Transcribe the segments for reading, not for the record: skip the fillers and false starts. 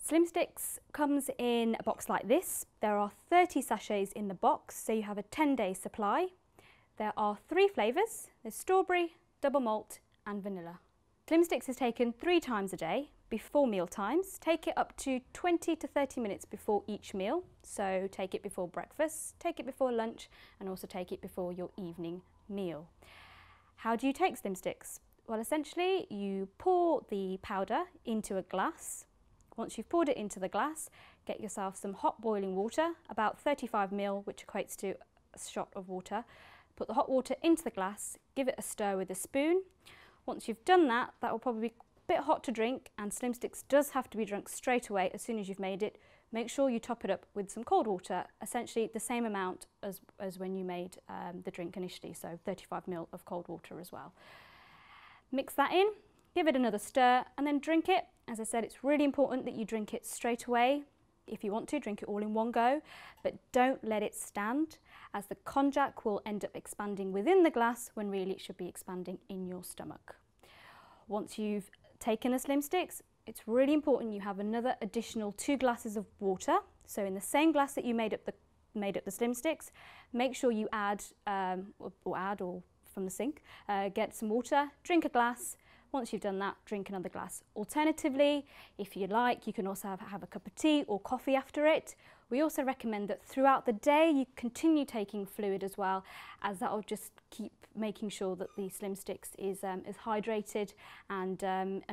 Slimsticks comes in a box like this. There are 30 sachets in the box, so you have a 10-day supply. There are 3 flavours. There's strawberry, double malt and vanilla. Slimsticks is taken 3 times a day before meal times. Take it up to 20 to 30 minutes before each meal. So take it before breakfast, take it before lunch and also take it before your evening meal. How do you take Slimsticks? Well, essentially you pour the powder into a glass. Once you've poured it into the glass, get yourself some hot boiling water, about 35 ml, which equates to a shot of water. Put the hot water into the glass, give it a stir with a spoon. Once you've done that, that will probably be a bit hot to drink, and Slimsticks does have to be drunk straight away as soon as you've made it. Make sure you top it up with some cold water, essentially the same amount as when you made the drink initially, so 35 ml of cold water as well. Mix that in, give it another stir and then drink it. As I said, it's really important that you drink it straight away. If you want to, drink it all in one go, but don't let it stand, as the konjac will end up expanding within the glass when really it should be expanding in your stomach. Once you've taken the Slimsticks, it's really important you have another additional 2 glasses of water. So in the same glass that you made up the Slimsticks, make sure you add or from the sink, get some water, drink a glass. Once you've done that, drink another glass. Alternatively, if you like, you can also have a cup of tea or coffee after it. We also recommend that throughout the day you continue taking fluid as well, as that will just keep making sure that the Slimsticks is hydrated and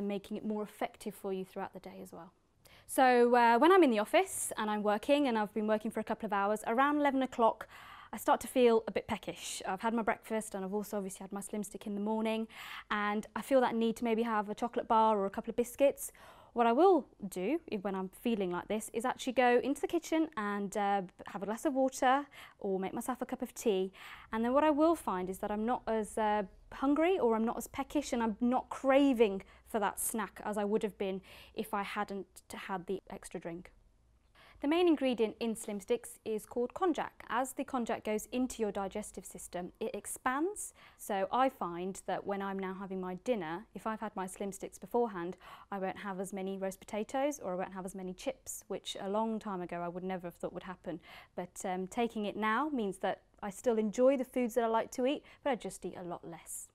making it more effective for you throughout the day as well. So when I'm in the office and I'm working, and I've been working for a couple of hours, around 11 o'clock, I start to feel a bit peckish. I've had my breakfast and I've also obviously had my Slimstick in the morning, and I feel that need to maybe have a chocolate bar or a couple of biscuits. What I will do when I'm feeling like this is actually go into the kitchen and have a glass of water or make myself a cup of tea, and then what I will find is that I'm not as hungry, or I'm not as peckish, and I'm not craving for that snack as I would have been if I hadn't had the extra drink. The main ingredient in Slimsticks is called konjac. As the konjac goes into your digestive system, it expands. So I find that when I'm now having my dinner, if I've had my Slimsticks beforehand, I won't have as many roast potatoes or I won't have as many chips, which a long time ago I would never have thought would happen. But taking it now means that I still enjoy the foods that I like to eat, but I just eat a lot less.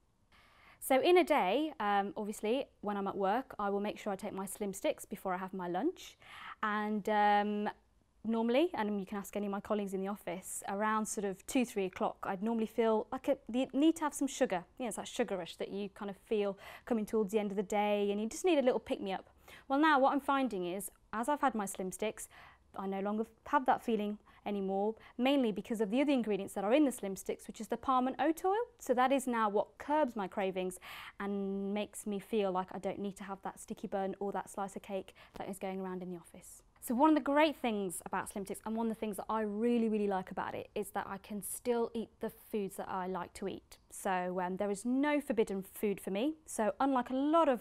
So in a day, obviously, when I'm at work, I will make sure I take my Slimsticks before I have my lunch. And normally, and you can ask any of my colleagues in the office, around sort of 2-3 o'clock, I'd normally feel like the need to have some sugar. You know, it's that sugar rush that you kind of feel coming towards the end of the day, and you just need a little pick-me-up. Well, now what I'm finding is, as I've had my Slimsticks, I no longer have that feeling anymore, mainly because of the other ingredients that are in the Slimsticks, which is the palm and oat oil. So that is now what curbs my cravings and makes me feel like I don't need to have that sticky bun or that slice of cake that is going around in the office. So one of the great things about Slimsticks, and one of the things that I really like about it, is that I can still eat the foods that I like to eat. So there is no forbidden food for me. So unlike a lot of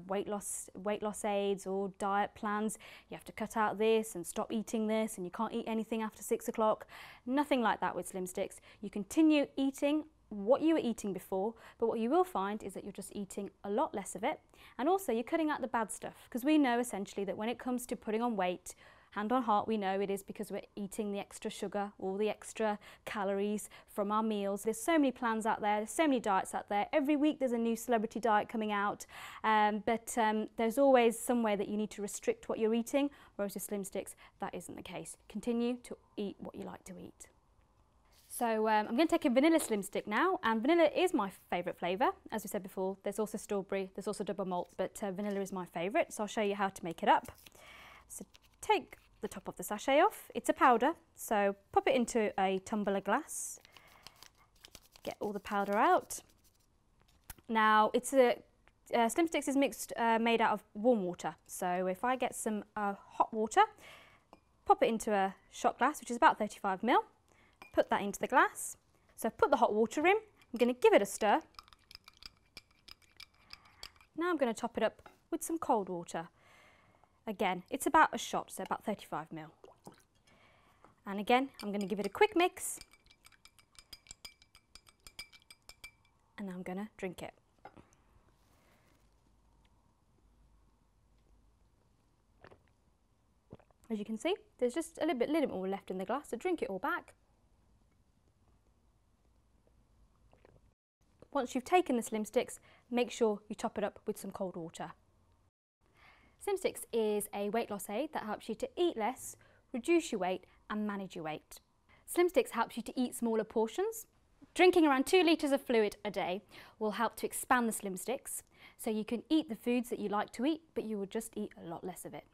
weight loss aids or diet plans, you have to cut out this and stop eating this, and you can't eat anything after 6 o'clock. Nothing like that with Slimsticks. You continue eating what you were eating before, but what you will find is that you're just eating a lot less of it, and also you're cutting out the bad stuff, because we know essentially that when it comes to putting on weight, hand on heart, we know it is because we're eating the extra sugar or the extra calories from our meals. There's so many plans out there, there's so many diets out there. Every week there's a new celebrity diet coming out, but there's always some way that you need to restrict what you're eating, whereas with Slimsticks, that isn't the case. Continue to eat what you like to eat. So I'm going to take a vanilla Slimstick now, and vanilla is my favourite flavour. As we said before, there's also strawberry, there's also double malt, but vanilla is my favourite, so I'll show you how to make it up. So take the top of the sachet off. It's a powder, so pop it into a tumbler glass. Get all the powder out. Now, Slimsticks is made out of warm water, so if I get some hot water, pop it into a shot glass, which is about 35 ml. Put that into the glass. So put the hot water in. I'm going to give it a stir. Now I'm going to top it up with some cold water. Again, it's about a shot, so about 35 ml. And again, I'm going to give it a quick mix. And I'm going to drink it. As you can see, there's just a little bit more left in the glass, so drink it all back. Once you've taken the Slimsticks, make sure you top it up with some cold water. Slimsticks is a weight loss aid that helps you to eat less, reduce your weight and manage your weight. Slimsticks helps you to eat smaller portions. Drinking around 2 litres of fluid a day will help to expand the Slimsticks, so you can eat the foods that you like to eat, but you will just eat a lot less of it.